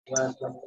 Kawan kami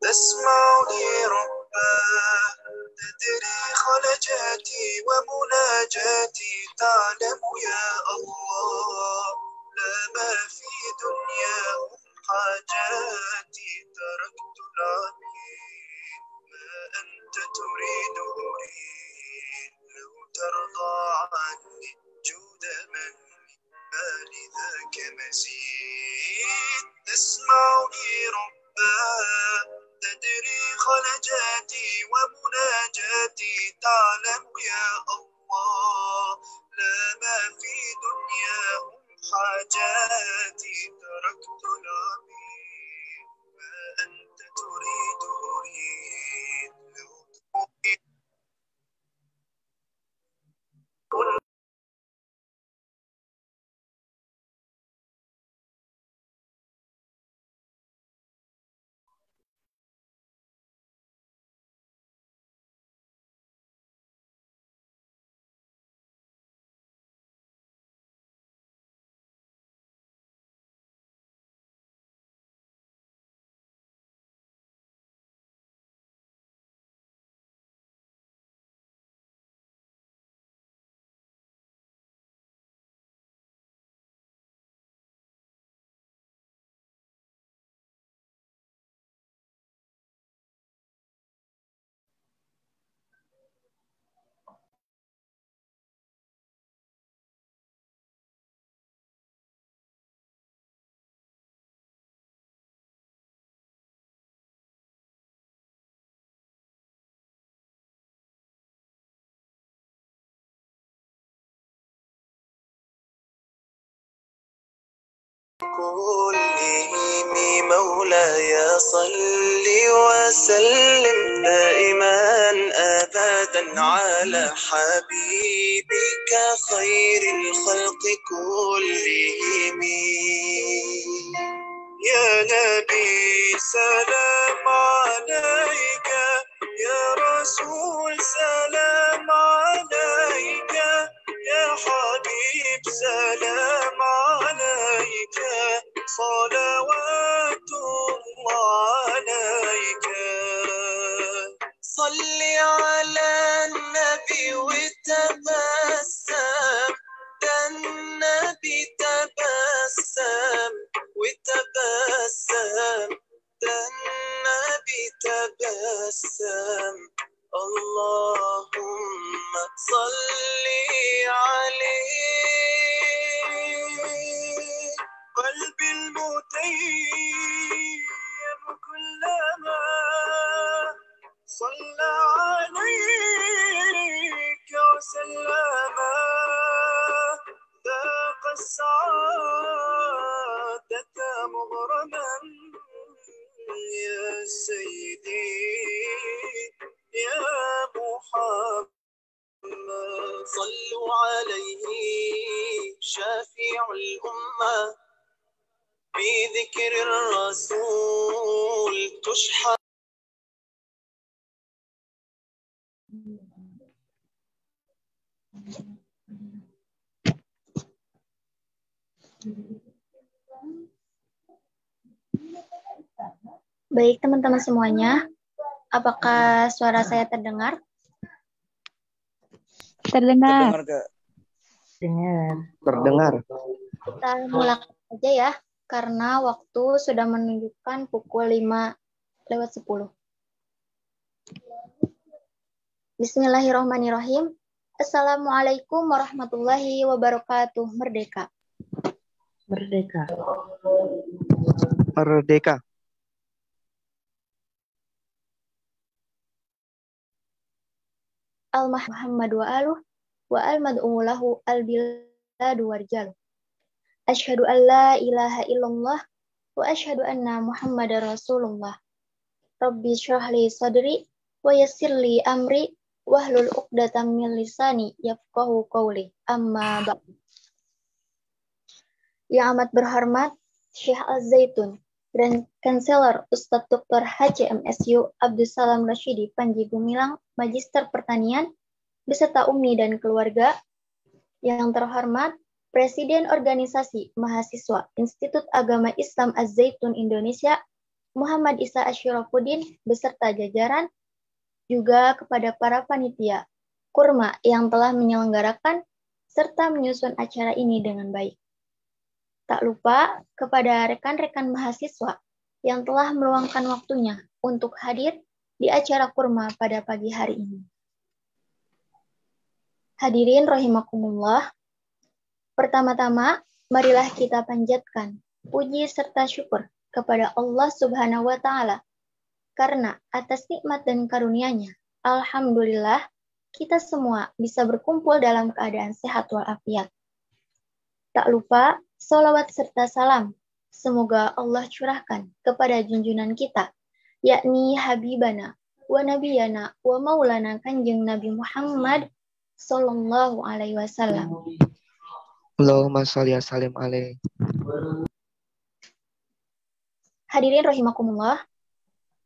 تسمعني رباه تدري خلجاتي ومناجاتي تعلم يا الله لا ما في دنياهم حاجاتي تركت العنين ما أنت تريد أريد لو ترضى عني جود مني ما لذاك مزيد تسمعني رباه تدري خلجاتي ومناجاتي تعلم يا الله لا ما في دنياهم حاجاتي تركت العبيد ما أنت تريد أريد كلهم مولاي صل وسلم دائما أبدا على حبيبك خير الخلق كلهم يا نبي سلام عليك يا رسول سلام عليك يا حبيب سلام عليك صلوات الله عليك صل على النبي وتبسم ده النبي تبسم وتبسم ده النبي تبسم اللهم صل عليه قلبي المتيم كلما صلى عليك وسلم ذاق السعادة مغرما يا سيدي يا محمد صلوا عليه شافع الأمة بذكر الرسول تشحن. Baik teman-teman semuanya, apakah suara saya terdengar? Terdengar. Terdengar. Kita mulakan saja ya, karena waktu sudah menunjukkan pukul 5:10. Bismillahirrahmanirrahim. Assalamualaikum warahmatullahi wabarakatuh. Merdeka. Merdeka. Merdeka. Al-Muhammad wa aluh wa al-mad'ulahu al-biladu warjalu. Asyhadu an la ilaha illallah wa asyhadu anna Muhammadar Rasulullah. Rabbi syrah li sadri wa yassir li amri wahlul 'uqdatam min lisani yafqahu qawli. Amma ba'd. Yang amat berhormat Syekh Al-Zaitun, Grand Chancellor Ustadz Dr. HCMSU Abdussalam Rasyidi Panji Gumilang, Magister Pertanian, beserta Umi dan keluarga. Yang terhormat Presiden Organisasi Mahasiswa Institut Agama Islam Az-Zaitun Indonesia, Muhammad Isa Asyirafuddin, beserta jajaran, juga kepada para panitia Kurma yang telah menyelenggarakan serta menyusun acara ini dengan baik. Tak lupa kepada rekan-rekan mahasiswa yang telah meluangkan waktunya untuk hadir di acara Kurma pada pagi hari ini. Hadirin rahimakumullah, pertama-tama marilah kita panjatkan puji serta syukur kepada Allah Subhanahu wa Ta'ala, karena atas nikmat dan karunia-Nya, alhamdulillah, kita semua bisa berkumpul dalam keadaan sehat walafiat. Tak lupa, sholawat serta salam semoga Allah curahkan kepada junjungan kita, yakni Habibana wa Nabiyana wa Maulana Kanjeng Nabi Muhammad Sallallahu Alaihi Wasallam. Allahumma sholli wa sallim alaihi. Hadirin rahimakumullah,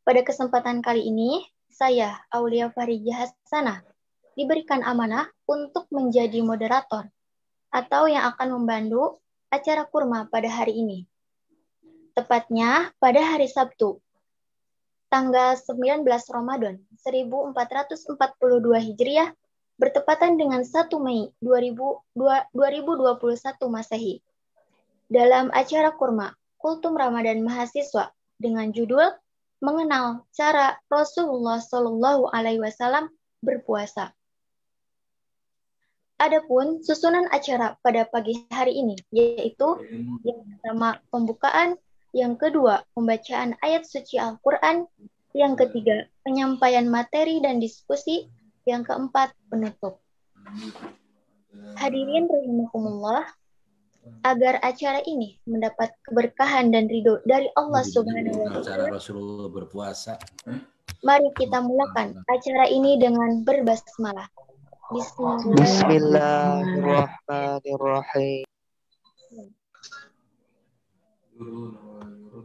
pada kesempatan kali ini, saya, Aulia Farijah Hasanah, diberikan amanah untuk menjadi moderator atau yang akan membantu acara kurma pada hari ini. Tepatnya pada hari Sabtu, tanggal 19 Ramadan 1442 Hijriah, bertepatan dengan 1 Mei 2021 Masehi. Dalam acara kurma Kultum Ramadan Mahasiswa dengan judul Mengenal Cara Rasulullah Shallallahu Alaihi Wasallam Berpuasa. Adapun susunan acara pada pagi hari ini, yaitu yang pertama pembukaan, yang kedua pembacaan ayat suci Al-Quran, yang ketiga penyampaian materi dan diskusi, yang keempat penutup. Hadirin rahimakumullah, agar acara ini mendapat keberkahan dan ridho dari Allah Subhanahu wa Ta'ala, Rasulullah berpuasa. Mari kita mulakan acara ini dengan berbasmalah. Bismillahirrahmanirrahim.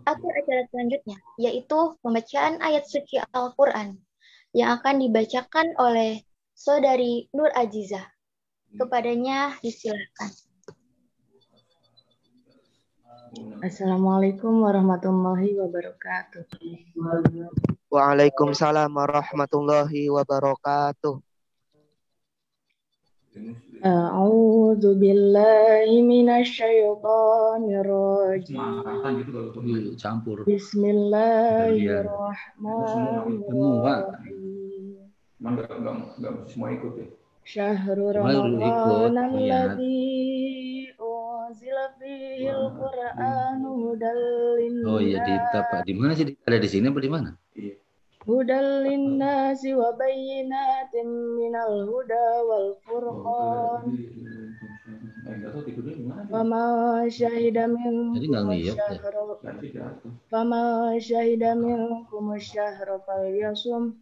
Atur acara selanjutnya, yaitu pembacaan ayat suci Al-Quran yang akan dibacakan oleh Saudari Nur Ajizah. Kepadanya disilakan. Assalamualaikum warahmatullahi wabarakatuh. Waalaikumsalam warahmatullahi wabarakatuh. A'udzu billahi minasy syaithanir rajim. Campur. Bismillahirrahmanirrahim. Enggak semua ikut ya. Syahrul Ramadan alladzi unzila fihil Qur'anu hudal linnas. Oh iya, di mana sih? Ada di sini apa di mana? Iya. Hudal linnasi wa bayyinatin minal huda wal furqan. Fama syahida minkum syahra falyasum.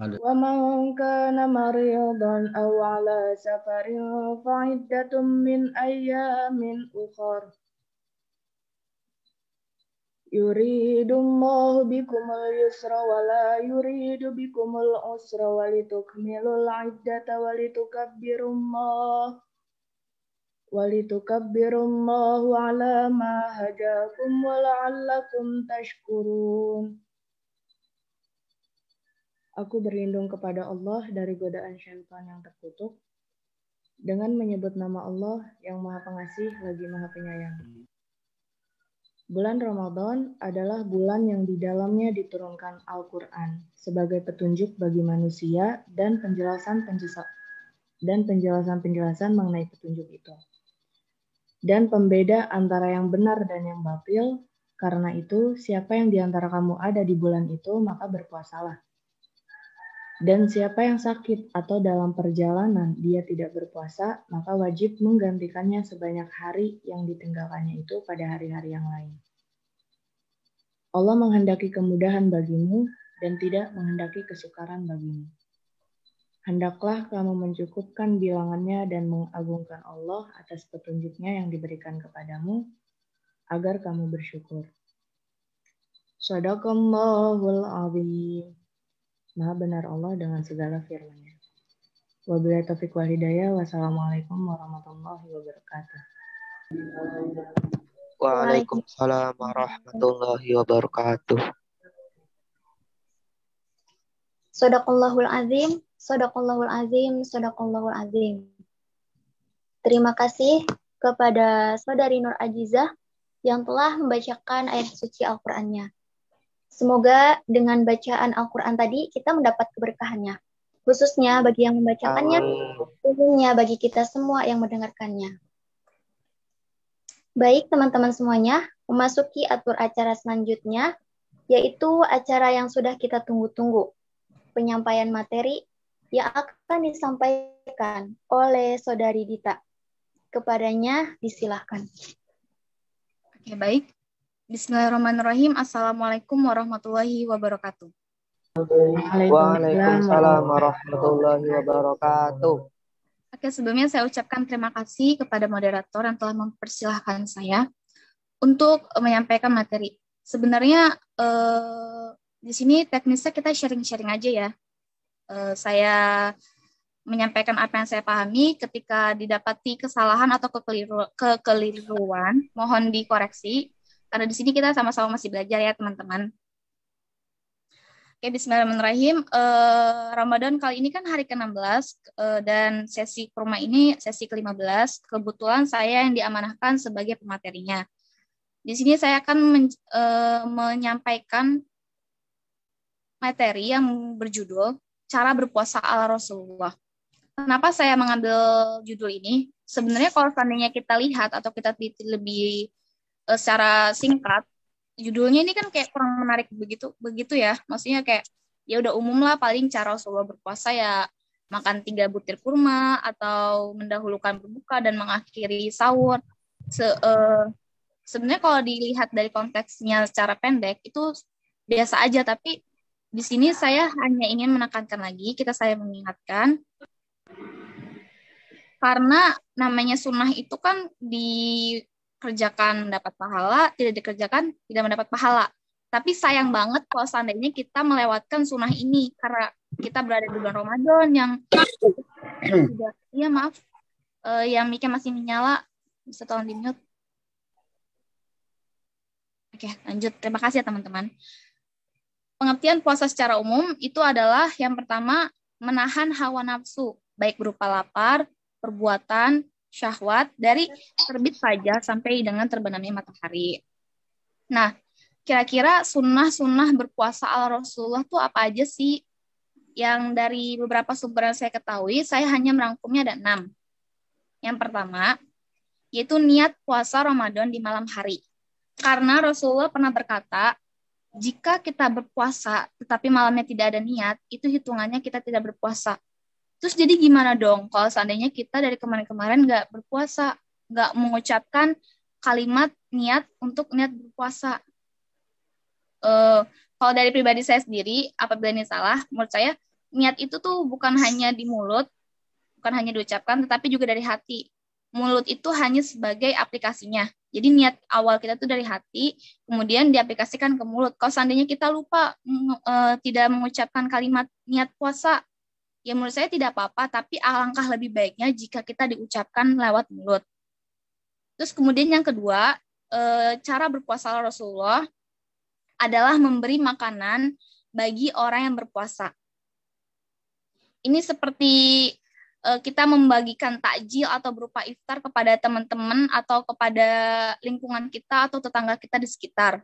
Wa man kana maridan aw ala safarin fa iddatun min ayyamin ukhra. Yuridullahu bikumul yusra wa la yuridu bikumul usra wa litukmilul iddata wa litukabbirullaha ala ma hadakum wa la'allakum tashkurun. Aku berlindung kepada Allah dari godaan syaitan yang terkutuk dengan menyebut nama Allah yang Maha Pengasih lagi Maha Penyayang. Bulan Ramadan adalah bulan yang di dalamnya diturunkan Al-Quran sebagai petunjuk bagi manusia dan penjelasan mengenai petunjuk itu. Dan pembeda antara yang benar dan yang batil. Karena itu, siapa yang di antara kamu ada di bulan itu, maka berpuasalah. Dan siapa yang sakit atau dalam perjalanan dia tidak berpuasa, maka wajib menggantikannya sebanyak hari yang ditinggalkannya itu pada hari-hari yang lain. Allah menghendaki kemudahan bagimu dan tidak menghendaki kesukaran bagimu. Hendaklah kamu mencukupkan bilangannya dan mengagungkan Allah atas petunjuknya yang diberikan kepadamu, agar kamu bersyukur. Shadaqallahul azim. Maha benar Allah dengan segala firman-Nya. Wabillahi taufiq wal hidayah. Wassalamualaikum warahmatullahi wabarakatuh. Waalaikumsalam warahmatullahi wabarakatuh. Shadaqallahul azim, shadaqallahul azim, shadaqallahul azim. Terima kasih kepada Saudari Nur Ajizah yang telah membacakan ayat suci Al-Qur'annya. Semoga dengan bacaan Al-Quran tadi kita mendapat keberkahannya. khususnya bagi yang membacakannya, Amin. umumnya bagi kita semua yang mendengarkannya. Baik teman-teman semuanya, memasuki atur acara selanjutnya, yaitu acara yang sudah kita tunggu-tunggu, penyampaian materi yang akan disampaikan oleh Saudari Dita. Kepadanya disilahkan. Oke, baik. Bismillahirrahmanirrahim. Assalamualaikum warahmatullahi wabarakatuh. Waalaikumsalam warahmatullahi wabarakatuh. Oke, sebelumnya saya ucapkan terima kasih kepada moderator yang telah mempersilahkan saya untuk menyampaikan materi. Sebenarnya di sini teknisnya kita sharing-sharing aja ya. Saya menyampaikan apa yang saya pahami. Ketika didapati kesalahan atau kekeliruan, mohon dikoreksi. Karena di sini kita sama-sama masih belajar ya teman-teman. Oke, bismillahirrahmanirrahim. Ramadan kali ini kan hari ke-16 dan sesi kurma ini sesi ke-15. Kebetulan saya yang diamanahkan sebagai pematerinya. Di sini saya akan menyampaikan materi yang berjudul Cara Berpuasa ala Rasulullah. Kenapa saya mengambil judul ini? Sebenarnya kalau seandainya kita lihat atau kita teliti lebih secara singkat, judulnya ini kan kayak kurang menarik begitu ya. Maksudnya kayak ya udah umum lah, paling cara Rasulullah berpuasa ya makan 3 butir kurma atau mendahulukan berbuka dan mengakhiri sahur. Sebenarnya kalau dilihat dari konteksnya secara pendek itu biasa aja, tapi di sini saya hanya ingin menekankan lagi, saya mengingatkan karena namanya sunnah itu kan dikerjakan mendapat pahala, tidak dikerjakan tidak mendapat pahala. Tapi sayang banget kalau seandainya kita melewatkan sunnah ini karena kita berada di bulan Ramadan yang ya maaf, yang mic-nya masih menyala, bisa tolong di-mute. Oke, lanjut. Terima kasih ya teman-teman. Pengertian puasa secara umum itu adalah yang pertama menahan hawa nafsu, baik berupa lapar, perbuatan, syahwat dari terbit fajar sampai dengan terbenamnya matahari. Nah, kira-kira sunnah-sunnah berpuasa ala Rasulullah itu apa aja sih? Yang dari beberapa sumber yang saya ketahui, saya hanya merangkumnya ada 6. Yang pertama, yaitu niat puasa Ramadan di malam hari. Karena Rasulullah pernah berkata, jika kita berpuasa tetapi malamnya tidak ada niat, itu hitungannya kita tidak berpuasa. Terus jadi gimana dong kalau seandainya kita dari kemarin-kemarin nggak berpuasa, nggak mengucapkan kalimat niat untuk niat berpuasa? Kalau dari pribadi saya sendiri, apabila ini salah, menurut saya niat itu tuh bukan hanya di mulut, bukan hanya diucapkan, tetapi juga dari hati. Mulut itu hanya sebagai aplikasinya. Jadi niat awal kita tuh dari hati, kemudian diaplikasikan ke mulut. Kalau seandainya kita lupa tidak mengucapkan kalimat niat puasa, ya menurut saya tidak apa-apa, tapi alangkah lebih baiknya jika kita diucapkan lewat mulut. Terus kemudian yang kedua, cara berpuasa Rasulullah adalah memberi makanan bagi orang yang berpuasa. Ini seperti kita membagikan takjil atau berupa iftar kepada teman-teman atau kepada lingkungan kita atau tetangga kita di sekitar.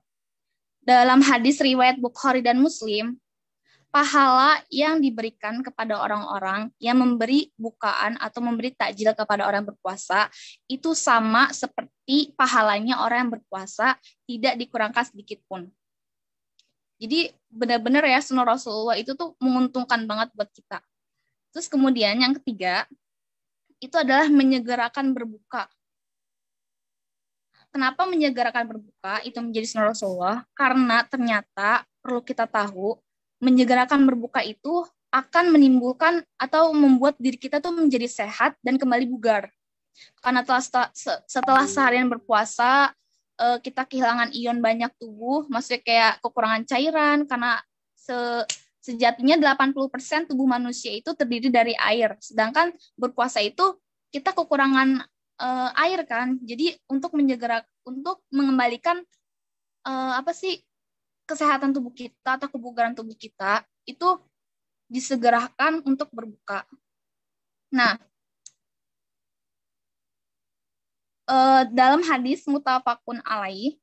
Dalam hadis riwayat Bukhari dan Muslim, pahala yang diberikan kepada orang-orang yang memberi bukaan atau memberi takjil kepada orang berpuasa itu sama seperti pahalanya orang yang berpuasa, tidak dikurangkan sedikit pun. Jadi benar-benar ya sunnah Rasulullah itu tuh menguntungkan banget buat kita. Terus kemudian yang ketiga, itu adalah menyegerakan berbuka. Kenapa menyegerakan berbuka itu menjadi sunnah Rasulullah? Karena ternyata perlu kita tahu, menyegerakan berbuka itu akan menimbulkan atau membuat diri kita tuh menjadi sehat dan kembali bugar. Karena setelah seharian berpuasa, kita kehilangan ion banyak tubuh, maksudnya kayak kekurangan cairan, karena sejatinya 80% tubuh manusia itu terdiri dari air. Sedangkan berpuasa itu kita kekurangan air kan. Jadi untuk mengembalikan kesehatan tubuh kita atau kebugaran tubuh kita itu disegerakan untuk berbuka. Nah, dalam hadis muttafaqun alaih,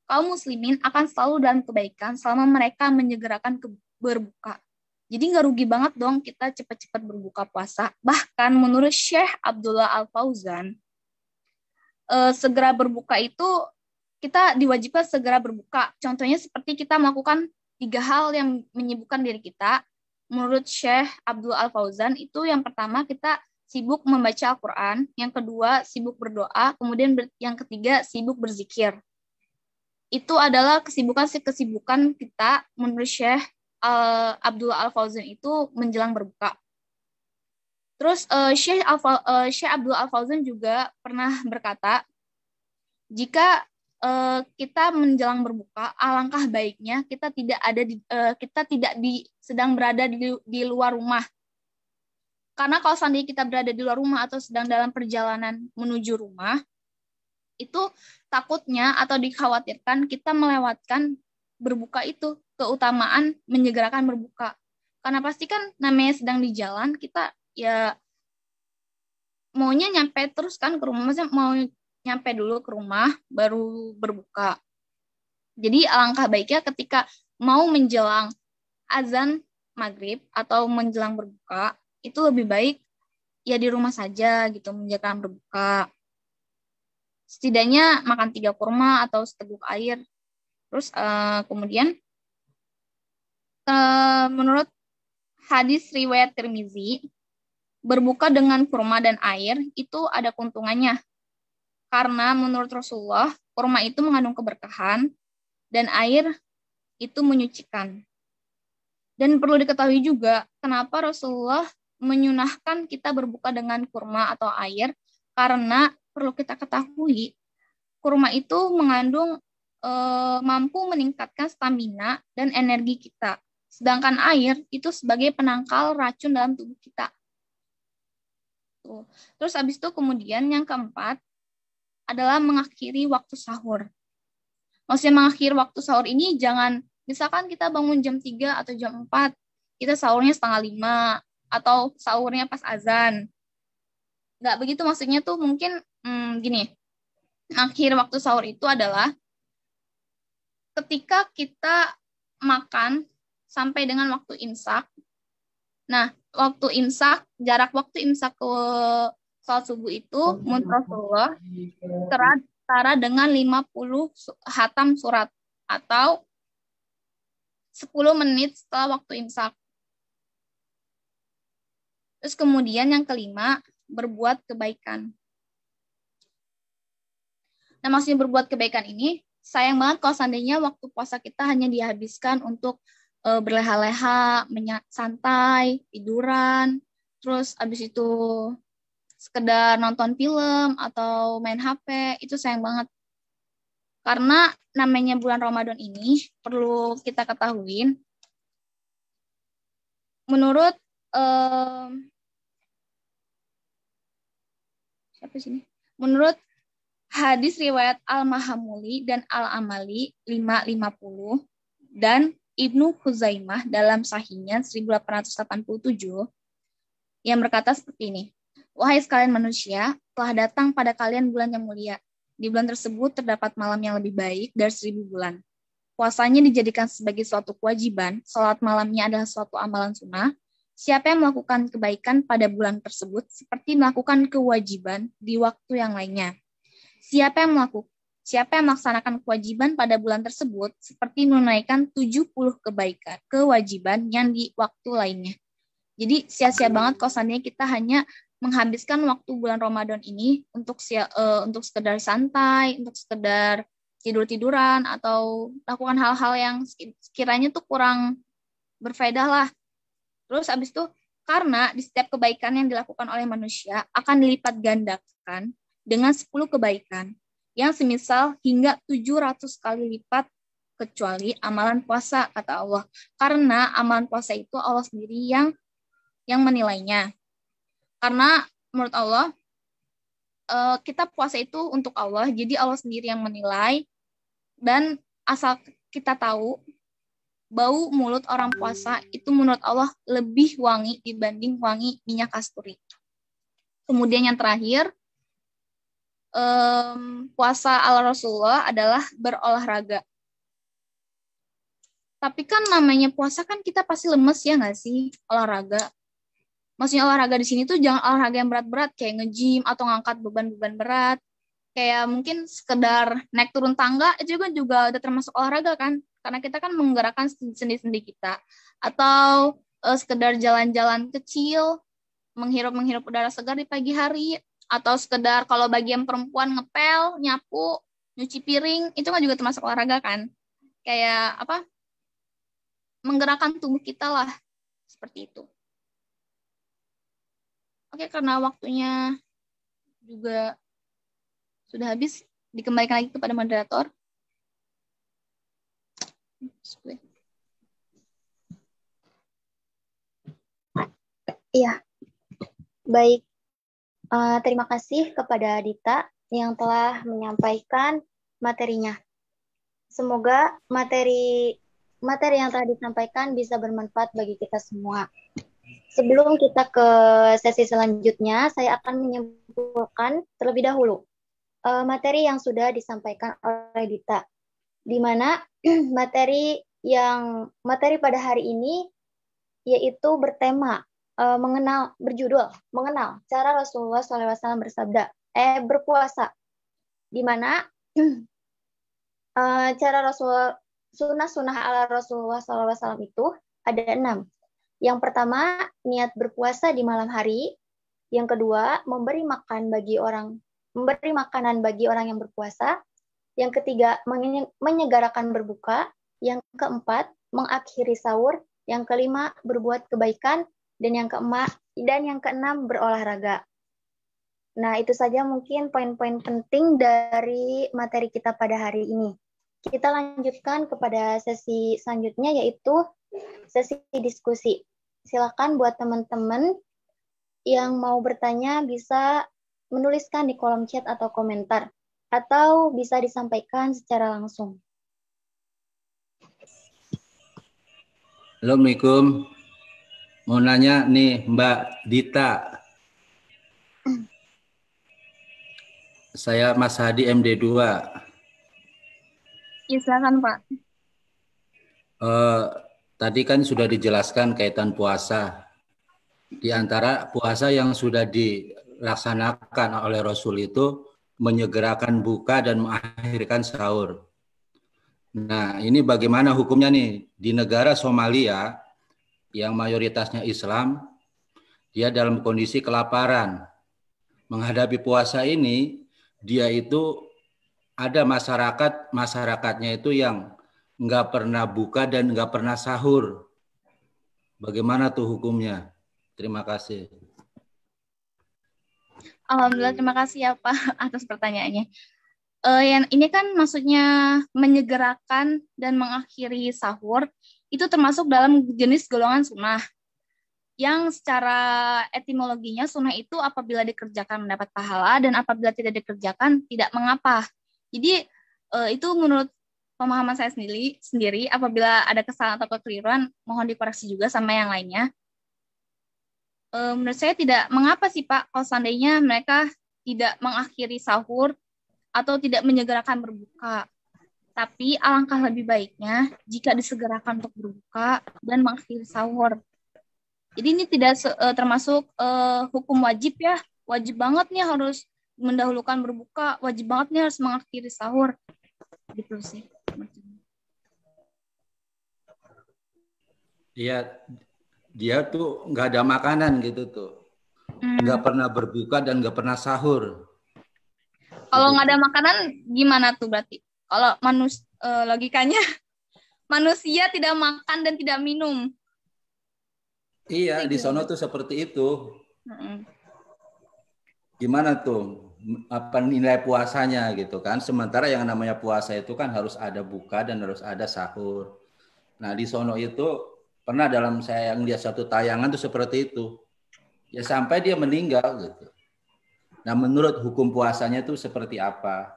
kaum muslimin akan selalu dalam kebaikan selama mereka menyegerakan berbuka. Jadi nggak rugi banget dong kita cepat-cepat berbuka puasa. Bahkan menurut Syekh Abdullah Al-Fauzan, segera berbuka itu kita diwajibkan segera berbuka. Contohnya seperti kita melakukan 3 hal yang menyibukkan diri kita. Menurut Syekh Abdullah Al-Fauzan itu yang pertama kita sibuk membaca Al-Quran, yang kedua sibuk berdoa, kemudian yang ketiga sibuk berzikir. Itu adalah kesibukan kita menurut Syekh Abdullah Al-Fauzan itu menjelang berbuka. Terus Syekh Abdullah Al-Fauzan juga pernah berkata, jika kita menjelang berbuka, alangkah baiknya kita tidak sedang berada di luar rumah. Karena kalau seandainya kita berada di luar rumah atau sedang dalam perjalanan menuju rumah, itu takutnya atau dikhawatirkan kita melewatkan berbuka itu, keutamaan menyegerakan berbuka. Karena pasti kan namanya sedang di jalan, kita ya maunya nyampe terus kan ke rumah, maksudnya mau nyampe dulu ke rumah baru berbuka. Jadi alangkah baiknya ketika mau menjelang azan maghrib atau menjelang berbuka, itu lebih baik ya di rumah saja gitu, menjalankan berbuka. Setidaknya makan 3 kurma atau seteguk air. Terus kemudian menurut hadis riwayat Tirmizi, berbuka dengan kurma dan air itu ada keuntungannya. Karena menurut Rasulullah, kurma itu mengandung keberkahan dan air itu menyucikan. Dan perlu diketahui juga kenapa Rasulullah menyunahkan kita berbuka dengan kurma atau air, karena perlu kita ketahui kurma itu mengandung mampu meningkatkan stamina dan energi kita. Sedangkan air itu sebagai penangkal racun dalam tubuh kita. Tuh. Terus habis itu kemudian yang keempat adalah mengakhiri waktu sahur. Maksudnya mengakhiri waktu sahur ini jangan, misalkan kita bangun jam 3 atau jam 4, kita sahurnya 4:30 atau sahurnya pas azan. Nggak begitu maksudnya tuh, mungkin gini, akhir waktu sahur itu adalah ketika kita makan sampai dengan waktu imsak. Nah, waktu imsak, jarak waktu imsak ke salat subuh itu menurut Rasulullah setara dengan 50 khatam surat atau 10 menit setelah waktu imsak. Terus kemudian yang kelima, berbuat kebaikan. Nah, maksudnya berbuat kebaikan ini, sayang banget kalau seandainya waktu puasa kita hanya dihabiskan untuk berleha-leha, santai, tiduran, terus abis itu sekedar nonton film atau main HP, itu sayang banget. Karena namanya bulan Ramadan ini, perlu kita ketahuin, menurut menurut hadis riwayat Al-Mahamuli dan Al-Amali 550 dan Ibnu Khuzaimah dalam Sahihnya 1887 yang berkata seperti ini. Wahai sekalian manusia, telah datang pada kalian bulan yang mulia. Di bulan tersebut terdapat malam yang lebih baik dari 1000 bulan. Puasanya dijadikan sebagai suatu kewajiban, salat malamnya adalah suatu amalan sunnah. Siapa yang melakukan kebaikan pada bulan tersebut seperti melakukan kewajiban di waktu yang lainnya. Siapa yang melaksanakan kewajiban pada bulan tersebut seperti menunaikan 70 kewajiban yang di waktu lainnya. Jadi sia-sia banget kalau seandainya kita hanya menghabiskan waktu bulan Ramadan ini untuk sekedar santai, untuk sekedar tidur-tiduran atau lakukan hal-hal yang sekiranya tuh kurang berfaedah lah. Terus abis itu karena di setiap kebaikan yang dilakukan oleh manusia akan dilipat gandakan dengan 10 kebaikan yang semisal hingga 700 kali lipat kecuali amalan puasa, kata Allah. Karena amalan puasa itu Allah sendiri yang menilainya. Karena menurut Allah, kita puasa itu untuk Allah, jadi Allah sendiri yang menilai. Dan asal kita tahu, bau mulut orang puasa itu menurut Allah lebih wangi dibanding wangi minyak kasturi. Kemudian yang terakhir, puasa ala Rasulullah adalah berolahraga. Tapi kan namanya puasa kan kita pasti lemes ya nggak sih olahraga. Maksudnya olahraga di sini tuh jangan olahraga yang berat-berat kayak nge-gym atau ngangkat beban-beban berat. Kayak mungkin sekedar naik turun tangga itu juga udah termasuk olahraga kan. Karena kita kan menggerakkan sendi-sendi kita. Atau sekedar jalan-jalan kecil, menghirup udara segar di pagi hari. Atau sekedar kalau bagi yang perempuan ngepel, nyapu, nyuci piring, itu kan juga termasuk olahraga kan. Kayak apa? Menggerakkan tubuh kita lah. Seperti itu. Oke, karena waktunya juga sudah habis, dikembalikan lagi kepada moderator. Iya, baik. Terima kasih kepada Dita yang telah menyampaikan materinya. Semoga materi yang telah disampaikan bisa bermanfaat bagi kita semua. Sebelum kita ke sesi selanjutnya, saya akan menyimpulkan terlebih dahulu materi yang sudah disampaikan oleh Dita, di mana materi pada hari ini yaitu bertema berjudul mengenal cara Rasulullah SAW berpuasa, di mana cara Rasulullah sunnah ala Rasulullah SAW itu ada 6. Yang pertama, niat berpuasa di malam hari. Yang kedua, memberi makanan bagi orang yang berpuasa. Yang ketiga, menyegarakan berbuka. Yang keempat, mengakhiri sahur. Yang kelima, berbuat kebaikan. Dan yang keenam, berolahraga. Nah, itu saja mungkin poin-poin penting dari materi kita pada hari ini. Kita lanjutkan kepada sesi selanjutnya, yaitu sesi diskusi. Silakan buat teman-teman yang mau bertanya bisa menuliskan di kolom chat atau komentar, atau bisa disampaikan secara langsung. Assalamualaikum. Mau nanya nih Mbak Dita. Saya Mas Hadi MD2. Ya, silakan Pak. Tadi kan sudah dijelaskan kaitan puasa. Di antara puasa yang sudah dilaksanakan oleh Rasul itu menyegerakan buka dan mengakhirkan sahur. Nah, ini bagaimana hukumnya nih? Di negara Somalia yang mayoritasnya Islam, dia dalam kondisi kelaparan. Menghadapi puasa ini, dia itu ada masyarakatnya itu yang nggak pernah buka dan nggak pernah sahur. Bagaimana tuh hukumnya? Terima kasih. Alhamdulillah, terima kasih ya Pak atas pertanyaannya. Ini kan maksudnya menyegerakan dan mengakhiri sahur, itu termasuk dalam jenis golongan sunnah. Yang secara etimologinya sunnah itu apabila dikerjakan mendapat pahala dan apabila tidak dikerjakan tidak mengapa. Jadi itu menurut pemahaman saya sendiri apabila ada kesalahan atau kekeliruan mohon dikoreksi juga sama yang lainnya. Menurut saya tidak mengapa sih Pak kalau seandainya mereka tidak mengakhiri sahur atau tidak menyegerakan berbuka. Tapi alangkah lebih baiknya jika disegerakan untuk berbuka dan mengakhiri sahur. Jadi ini tidak termasuk hukum wajib ya. Wajib banget nih harus mendahulukan berbuka, wajib banget nih harus mengakhiri sahur. Gitu sih. Iya, dia tuh nggak ada makanan gitu tuh. Nggak pernah berbuka dan nggak pernah sahur. Kalau nggak ada makanan gimana tuh berarti? Kalau logikanya manusia tidak makan dan tidak minum. Iya, di sono tuh seperti itu. Gimana tuh? Apa nilai puasanya gitu kan? Sementara yang namanya puasa itu kan harus ada buka dan harus ada sahur. Nah, di sono itu pernah dalam saya yang lihat satu tayangan tuh seperti itu. Ya sampai dia meninggal gitu. Nah, menurut hukum puasanya itu seperti apa?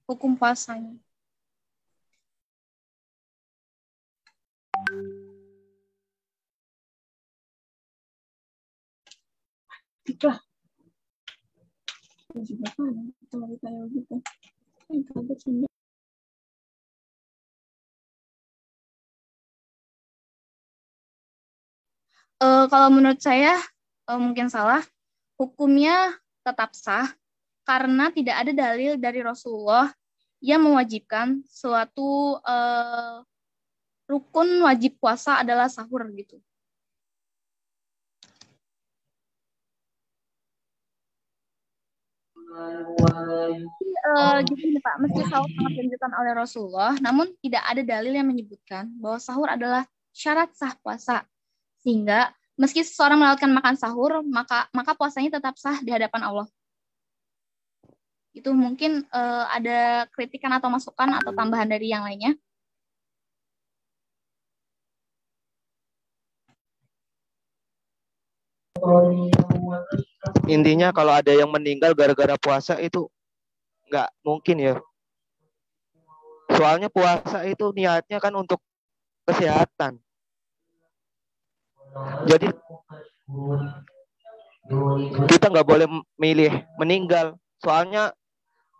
Hukum puasanya. Itulah. Juga kan, kalau kayak gitu. Kalau menurut saya mungkin salah. Hukumnya tetap sah karena tidak ada dalil dari Rasulullah yang mewajibkan suatu rukun wajib puasa adalah sahur gitu. Jadi Pak, meski sahur sangat dianjurkan oleh Rasulullah, namun tidak ada dalil yang menyebutkan bahwa sahur adalah syarat sah puasa. Sehingga meski seseorang melakukan makan sahur, maka puasanya tetap sah di hadapan Allah. Itu mungkin ada kritikan atau masukan atau tambahan dari yang lainnya. Intinya kalau ada yang meninggal gara-gara puasa itu nggak mungkin ya. Soalnya puasa itu niatnya kan untuk kesehatan. Jadi kita nggak boleh milih meninggal. Soalnya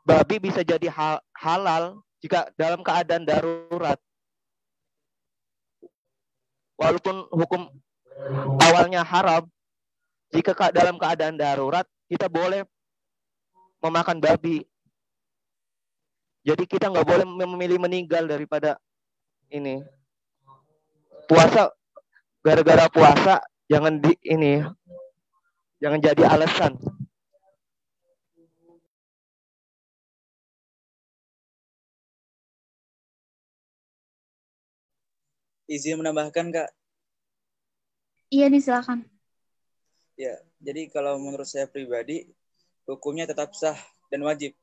babi bisa jadi halal jika dalam keadaan darurat. Walaupun hukum awalnya haram, jika dalam keadaan darurat kita boleh memakan babi. Jadi kita nggak boleh memilih meninggal daripada ini. Puasa gara-gara puasa jangan jangan jadi alasan. Izin menambahkan, Kak. Iya, disilakan. Ya, jadi kalau menurut saya pribadi, hukumnya tetap sah dan wajib.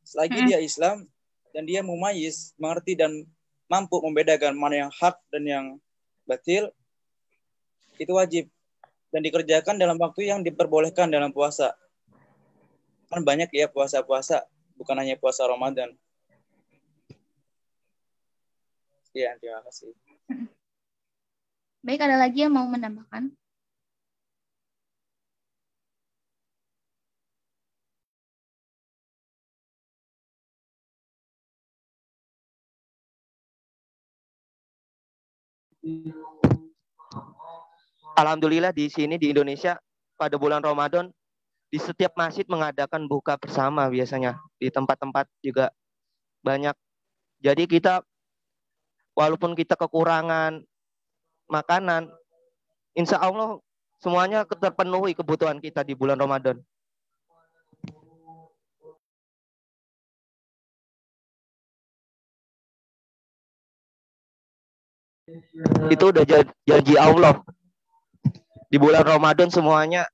Selagi dia Islam dan dia mumayyiz, mengerti dan mampu membedakan mana yang hak dan yang batil, itu wajib. Dan dikerjakan dalam waktu yang diperbolehkan dalam puasa. Kan banyak ya puasa-puasa, bukan hanya puasa Ramadan. Iya, terima kasih. Baik, ada lagi yang mau menambahkan? Alhamdulillah di sini di Indonesia pada bulan Ramadan di setiap masjid mengadakan buka bersama biasanya. Di tempat-tempat juga banyak. Jadi kita walaupun kita kekurangan makanan, insya Allah semuanya terpenuhi kebutuhan kita di bulan Ramadan. Itu udah janji Allah. Di bulan Ramadan semuanya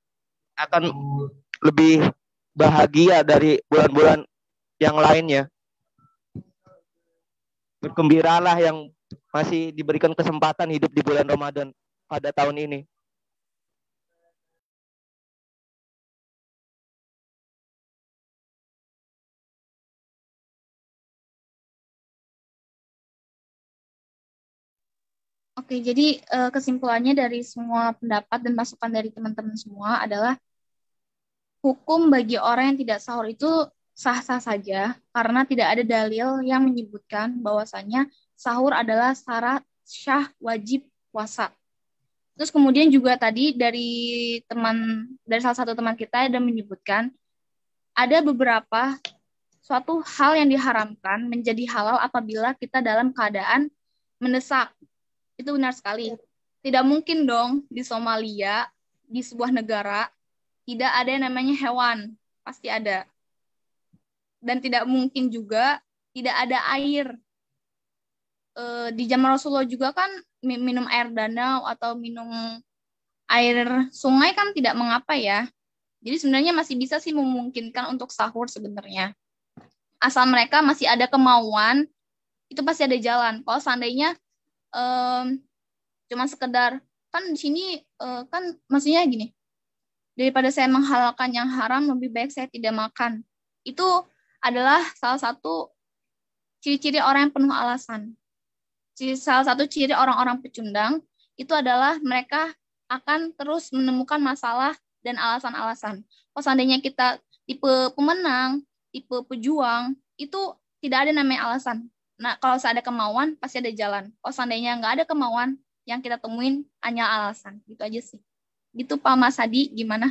akan lebih bahagia dari bulan-bulan yang lainnya. Bergembiralah yang masih diberikan kesempatan hidup di bulan Ramadan pada tahun ini. Oke, jadi kesimpulannya dari semua pendapat dan masukan dari teman-teman semua adalah hukum bagi orang yang tidak sahur itu sah-sah saja karena tidak ada dalil yang menyebutkan bahwasannya sahur adalah syarat syah wajib puasa. Terus kemudian juga tadi dari salah satu teman kita ada menyebutkan ada beberapa suatu hal yang diharamkan menjadi halal apabila kita dalam keadaan mendesak. Itu benar sekali. Tidak mungkin dong di Somalia, di sebuah negara, tidak ada yang namanya hewan. Pasti ada. Dan tidak mungkin juga tidak ada air. Di zaman Rasulullah juga kan minum air danau atau minum air sungai kan tidak mengapa ya. Jadi sebenarnya masih bisa sih memungkinkan untuk sahur sebenarnya. Asal mereka masih ada kemauan, itu pasti ada jalan. Kalau seandainya cuma sekedar kan di sini kan maksudnya gini, daripada saya menghalalkan yang haram lebih baik saya tidak makan, itu adalah salah satu ciri-ciri orang yang penuh alasan. Salah satu ciri orang-orang pecundang itu adalah mereka akan terus menemukan masalah dan alasan-alasan. Kalau seandainya kita tipe pemenang, tipe pejuang, itu tidak ada namanya alasan. Nah, kalau ada kemauan, pasti ada jalan. Kalau seandainya nggak ada kemauan, yang kita temuin hanya alasan. Gitu aja sih. Gitu Pak Mas Hadi, gimana?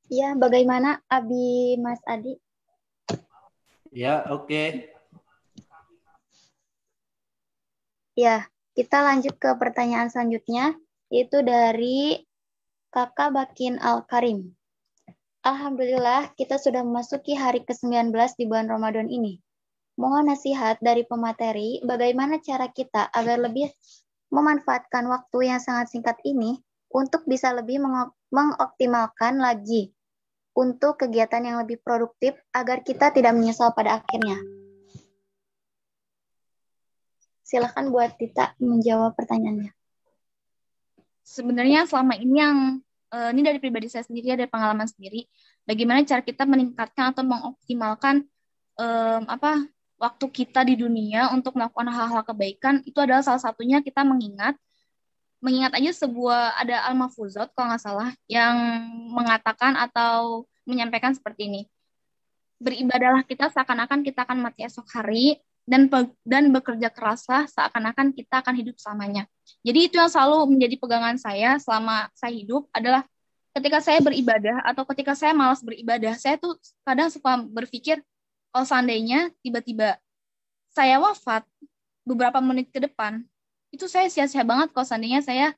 Ya, bagaimana Abi Mas Adi? Ya, oke. Ya, kita lanjut ke pertanyaan selanjutnya, yaitu dari Kakak Bakin Al-Karim. Alhamdulillah, kita sudah memasuki hari ke-19 di bulan Ramadan ini. Mohon nasihat dari pemateri, bagaimana cara kita agar lebih memanfaatkan waktu yang sangat singkat ini untuk bisa lebih mengoptimalkan lagi untuk kegiatan yang lebih produktif agar kita tidak menyesal pada akhirnya. Silakan buat Tita menjawab pertanyaannya. Sebenarnya selama ini ini dari pribadi saya sendiri, dari pengalaman sendiri, bagaimana cara kita meningkatkan atau mengoptimalkan waktu kita di dunia untuk melakukan hal-hal kebaikan, itu adalah salah satunya kita mengingat aja ada Al-Mahfuzat kalau nggak salah yang mengatakan atau menyampaikan seperti ini. Beribadahlah kita seakan-akan kita akan mati esok hari, dan bekerja keraslah seakan-akan kita akan hidup selamanya. Jadi itu yang selalu menjadi pegangan saya selama saya hidup adalah ketika saya beribadah atau ketika saya malas beribadah, saya tuh kadang suka berpikir, kalau seandainya tiba-tiba saya wafat beberapa menit ke depan, itu saya sia-sia banget kalau seandainya saya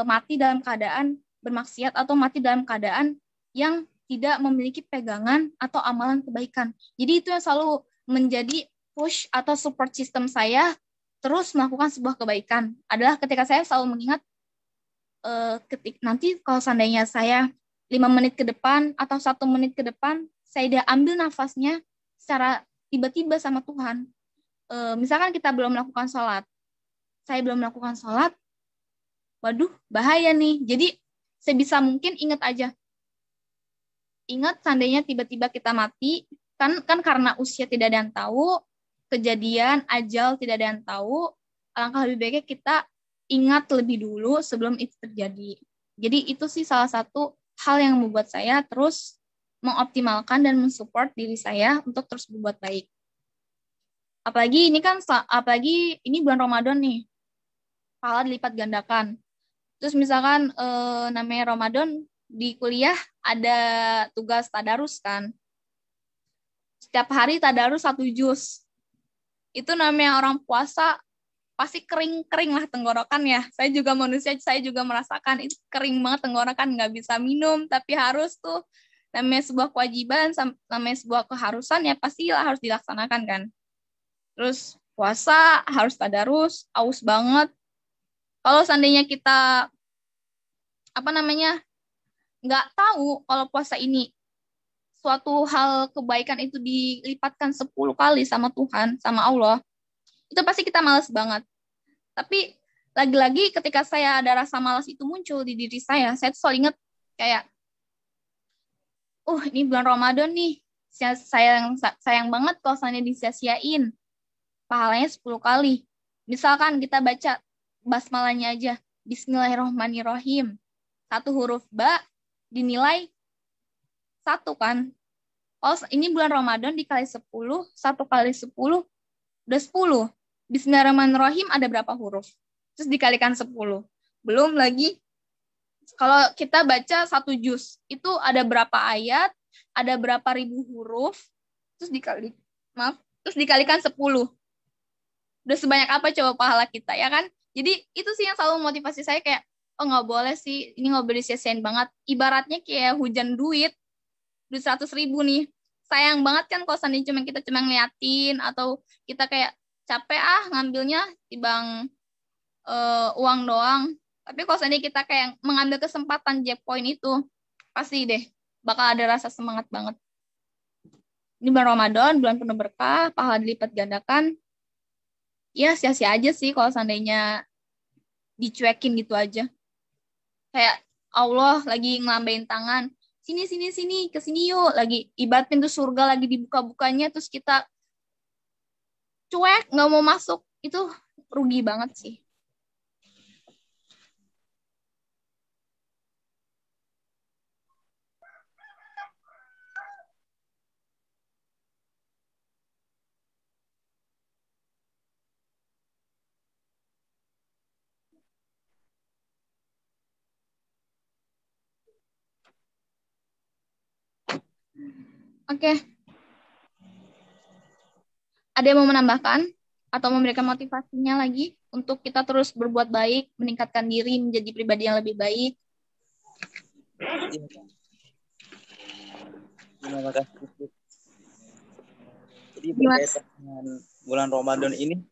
mati dalam keadaan bermaksiat atau mati dalam keadaan yang tidak memiliki pegangan atau amalan kebaikan. Jadi itu yang selalu menjadi push atau support system saya terus melakukan sebuah kebaikan. Adalah ketika saya selalu mengingat nanti kalau seandainya saya 5 menit ke depan atau 1 menit ke depan, saya udah ambil nafasnya secara tiba-tiba sama Tuhan. Misalkan kita belum melakukan sholat, saya belum melakukan sholat, waduh bahaya nih. Jadi sebisa mungkin ingat aja. Ingat seandainya tiba-tiba kita mati, kan karena usia tidak ada yang tahu, kejadian, ajal tidak ada yang tahu, alangkah lebih baiknya kita ingat lebih dulu sebelum itu terjadi. Jadi itu sih salah satu hal yang membuat saya terus mengoptimalkan dan mensupport diri saya untuk terus berbuat baik. Apalagi ini bulan Ramadan nih, pahala dilipat gandakan. Terus misalkan namanya Ramadan di kuliah ada tugas tadarus kan. Setiap hari tadarus 1 juz. Itu namanya orang puasa pasti kering-kering lah tenggorokan ya. Saya juga manusia, saya juga merasakan itu kering banget tenggorokan, nggak bisa minum, tapi harus tuh namanya sebuah kewajiban, namanya sebuah keharusan ya pastilah harus dilaksanakan kan. Terus puasa harus tadarus, aus banget. Kalau seandainya kita nggak tahu kalau puasa ini suatu hal kebaikan itu dilipatkan 10 kali sama Tuhan, sama Allah, itu pasti kita malas banget. Tapi lagi-lagi ketika saya ada rasa malas itu muncul di diri saya tuh selalu ingat kayak, ini bulan Ramadan nih, sayang banget kalau seandainya disia-siain. Pahalanya 10 kali. Misalkan kita baca basmalahnya aja, Bismillahirrahmanirrahim. 1 huruf ba dinilai 1 kan. Oh, ini bulan Ramadan dikali 10, 1 kali 10, udah 10. Bismillahirrahmanirrahim ada berapa huruf? Terus dikalikan 10. Belum lagi, kalau kita baca 1 juz, itu ada berapa ayat, ada berapa ribu huruf, terus dikalikan 10. Udah sebanyak apa coba pahala kita, ya kan? Jadi itu sih yang selalu motivasi saya kayak, nggak boleh sih, ini nggak boleh disia-siain banget. Ibaratnya kayak hujan duit 100.000 nih. Sayang banget kan kalau seandainya kita cuma ngeliatin atau kita kayak capek ngambilnya dibang uang doang. Tapi kalau seandainya kita kayak mengambil kesempatan jackpoint itu, pasti deh bakal ada rasa semangat banget. Ini bulan Ramadan, bulan penuh berkah, pahala dilipat gandakan. Ya sia-sia aja sih kalau seandainya dicuekin gitu aja. Kayak Allah lagi ngelambain tangan, sini, ke sini yuk. Lagi ibarat pintu surga lagi dibuka-bukanya, terus kita cuek, nggak mau masuk. Itu rugi banget sih. Oke. Ada yang mau menambahkan atau memberikan motivasinya lagi untuk kita terus berbuat baik, meningkatkan diri menjadi pribadi yang lebih baik? Terima kasih. Jadi berkaitan dengan bulan Ramadan ini,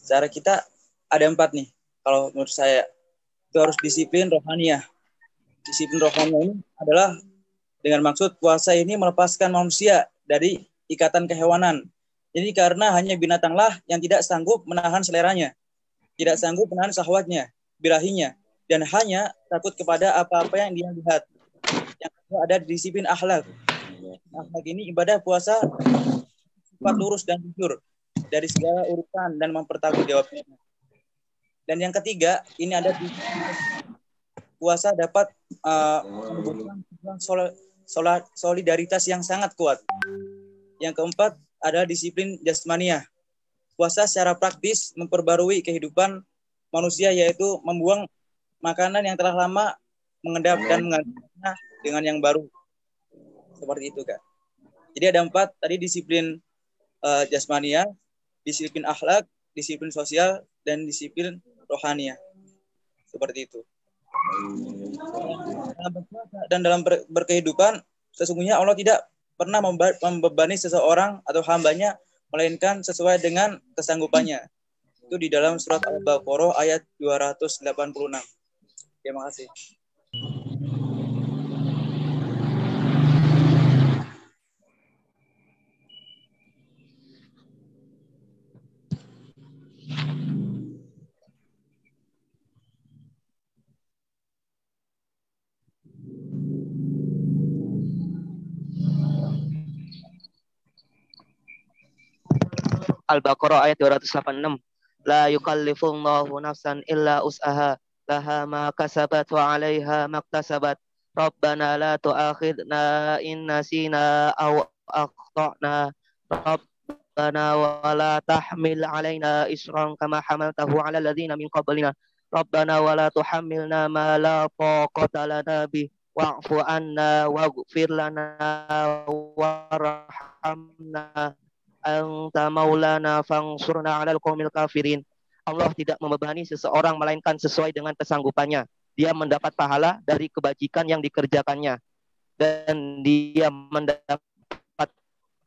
cara kita ada 4 nih. Kalau menurut saya itu harus disiplin rohaniah. Disiplin rohaniah ini adalah dengan maksud puasa ini melepaskan manusia dari ikatan kehewanan. Jadi karena hanya binatanglah yang tidak sanggup menahan seleranya, tidak sanggup menahan syahwatnya, birahinya, dan hanya takut kepada apa-apa yang dia lihat. Yang kedua ada disiplin akhlak. Akhlak ini ibadah puasa sifat lurus dan jujur dari segala urusan dan mempertanggungjawabnya. Dan yang ketiga, ini ada puasa dapat menumbuhkan solidaritas yang sangat kuat. Yang keempat adalah disiplin jasmaniah. Puasa secara praktis memperbarui kehidupan manusia, yaitu membuang makanan yang telah lama mengendap dan menggantinya dengan yang baru. Seperti itu, Kak. Jadi ada 4 tadi, disiplin jasmaniah, disiplin akhlak, disiplin sosial, dan disiplin rohaniah. Seperti itu. Dan dalam berkehidupan, sesungguhnya Allah tidak pernah membebani seseorang atau hambanya, melainkan sesuai dengan kesanggupannya. Itu di dalam surat Al-Baqarah ayat 286. Terima kasih. Al-Baqarah ayat 286. La yukallifullahu nafsan illa us'aha, laha ma kasabat wa 'alaiha maktasabat. Rabbana la tu'akhidna in nasina aw akhtana. Rabbana wa la tahmil 'alaina isran kama hamaltahu 'ala alladziina min qablina. Rabbana wa la tuhammilna ma la taqata lana bih wa'fu 'anna waghfir lana warhamna anta maulana fangsurna 'alal qaumil kafirin. Allah tidak membebani seseorang melainkan sesuai dengan kesanggupannya. Dia mendapat pahala dari kebajikan yang dikerjakannya, dan dia mendapat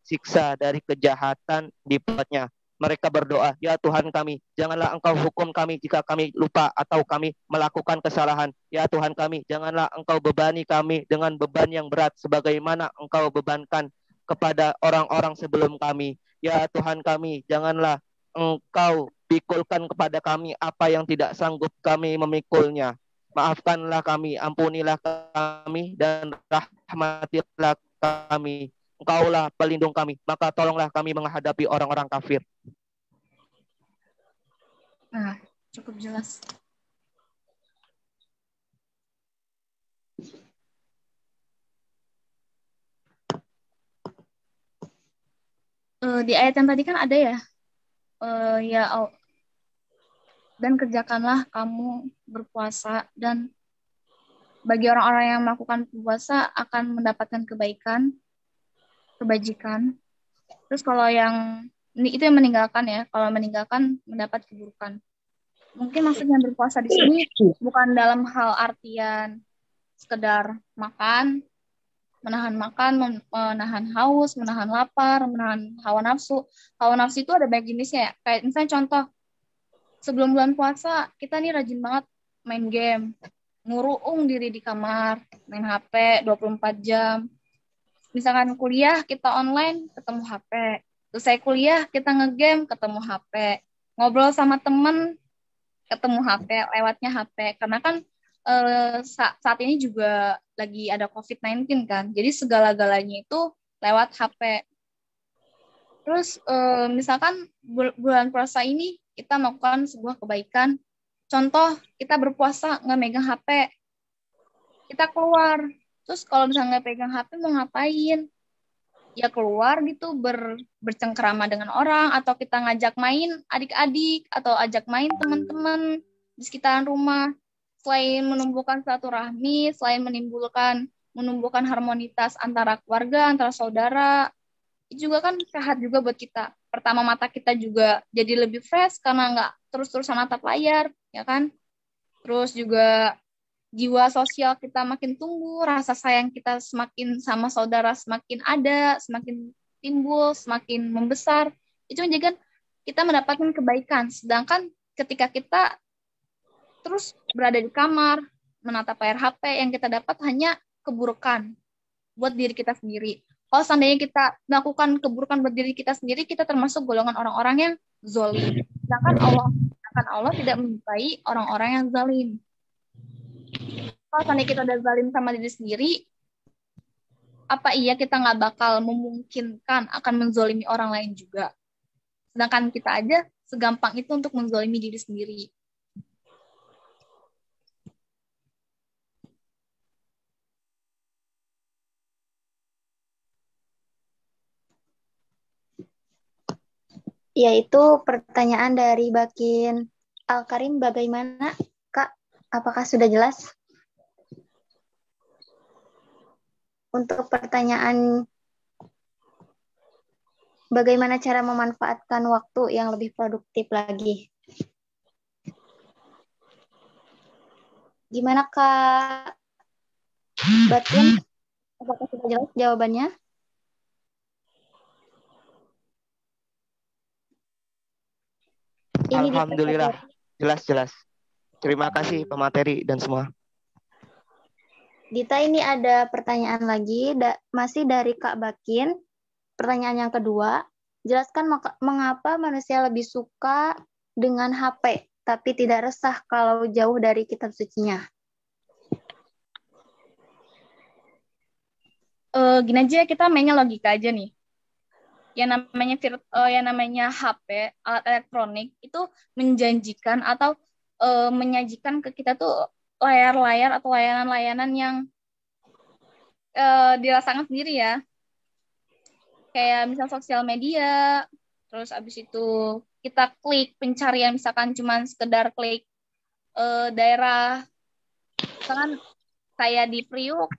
siksa dari kejahatan dibuatnya. Mereka berdoa, ya Tuhan kami, janganlah Engkau hukum kami jika kami lupa atau kami melakukan kesalahan. Ya Tuhan kami, janganlah Engkau bebani kami dengan beban yang berat sebagaimana Engkau bebankan kepada orang-orang sebelum kami. Ya Tuhan kami, janganlah Engkau pikulkan kepada kami apa yang tidak sanggup kami memikulnya. Maafkanlah kami, ampunilah kami, dan rahmatilah kami. Engkaulah pelindung kami, maka tolonglah kami menghadapi orang-orang kafir. Nah, cukup jelas. Di ayat yang tadi kan ada ya, dan kerjakanlah kamu berpuasa, dan bagi orang-orang yang melakukan puasa akan mendapatkan kebaikan, kebajikan. Terus kalau yang itu yang meninggalkan ya, kalau meninggalkan mendapat keburukan. Mungkin maksudnya berpuasa di sini bukan dalam hal artian sekedar makan, menahan haus, menahan lapar, menahan hawa nafsu. Hawa nafsu itu ada banyak jenisnya ya. Kayak misalnya contoh, sebelum bulan puasa, kita nih rajin banget main game. Nguruung diri di kamar, main HP 24 jam. Misalkan kuliah, kita online, ketemu HP. Selesai kuliah, kita ngegame, ketemu HP. Ngobrol sama temen, ketemu HP, lewatnya HP. Karena kan saat ini juga lagi ada COVID-19 kan. Jadi segala-galanya itu lewat HP. Terus misalkan bulan puasa ini kita melakukan sebuah kebaikan. Contoh, kita berpuasa nggak megang HP. Kita keluar. Terus kalau misalnya nggak pegang HP mau ngapain? Ya keluar gitu bercengkerama dengan orang, atau kita ngajak main adik-adik, atau ajak main teman-teman di sekitaran rumah. Selain menumbuhkan silaturahmi, selain menumbuhkan harmonitas antara keluarga, antara saudara, itu juga kan sehat juga buat kita. Pertama, mata kita juga jadi lebih fresh karena nggak terus-terusan natap layar, ya kan? Terus juga jiwa sosial kita makin tumbuh, rasa sayang kita semakin sama saudara semakin ada, semakin timbul, semakin membesar. Itu menjadikan kita mendapatkan kebaikan. Sedangkan ketika kita terus berada di kamar, menatap layar HP, yang kita dapat hanya keburukan buat diri kita sendiri. Kalau seandainya kita melakukan keburukan buat diri kita sendiri, kita termasuk golongan orang-orang yang zalim. Sedangkan Allah tidak menyukai orang-orang yang zalim. Kalau seandainya kita udah zalim sama diri sendiri, apa iya kita nggak bakal memungkinkan akan menzalimi orang lain juga? Sedangkan kita aja segampang itu untuk menzalimi diri sendiri. Yaitu pertanyaan dari Bakin Al-Karim, bagaimana Kak? Apakah sudah jelas? Untuk pertanyaan bagaimana cara memanfaatkan waktu yang lebih produktif lagi? Gimana Kak Batin? Apakah sudah jelas jawabannya? Alhamdulillah, jelas. Terima kasih pemateri dan semua. Dita, ini ada pertanyaan lagi, masih dari Kak Bakin. Pertanyaan yang kedua, jelaskan mengapa manusia lebih suka dengan HP, tapi tidak resah kalau jauh dari kitab sucinya. Gini aja, kita mainnya logika aja nih. Yang namanya HP, alat elektronik, itu menjanjikan atau menyajikan ke kita tuh layar-layar atau layanan-layanan yang dirasakan sendiri ya. Kayak misal sosial media, terus abis itu kita klik pencarian, misalkan cuman sekedar klik daerah, misalkan saya di Priuk,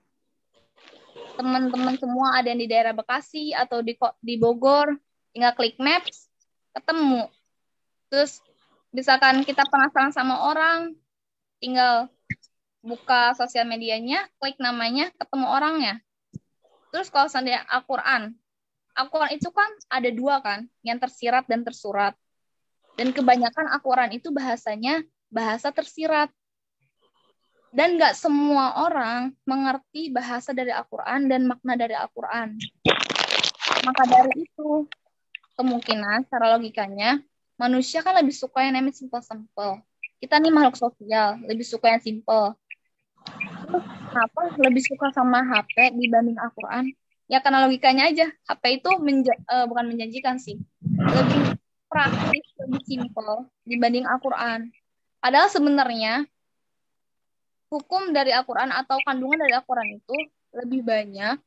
teman-teman semua ada yang di daerah Bekasi atau di Bogor, tinggal klik maps, ketemu. Terus misalkan kita penasaran sama orang, tinggal buka sosial medianya, klik namanya, ketemu orangnya. Terus kalau seandainya Al-Quran itu kan ada dua kan, yang tersirat dan tersurat. Dan kebanyakan Al-Quran itu bahasanya bahasa tersirat. Dan nggak semua orang mengerti bahasa dari Al-Quran dan makna dari Al-Quran. Maka dari itu, kemungkinan secara logikanya, manusia kan lebih suka yang namanya simple-simple. Kita nih makhluk sosial, lebih suka yang simple. Terus kenapa lebih suka sama HP dibanding Al-Quran? Ya karena logikanya aja, HP itu bukan menjanjikan sih. Lebih praktis, lebih simple dibanding Al-Quran. Padahal sebenarnya, hukum dari Al-Quran atau kandungan dari Al-Quran itu lebih banyak.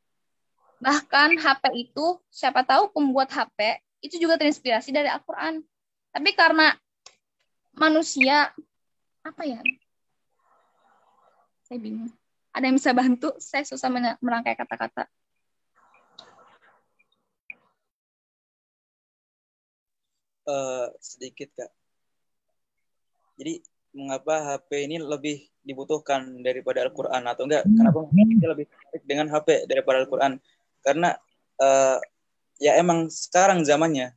Bahkan HP itu, siapa tahu pembuat HP itu juga terinspirasi dari Al-Quran. Tapi karena manusia, apa ya? Saya bingung. Ada yang bisa bantu? Saya susah merangkai kata-kata. Sedikit Kak. Jadi mengapa HP ini lebih dibutuhkan daripada Al-Quran atau enggak? Kenapa kita lebih tertarik dengan HP daripada Al-Quran? Karena ya emang sekarang zamannya.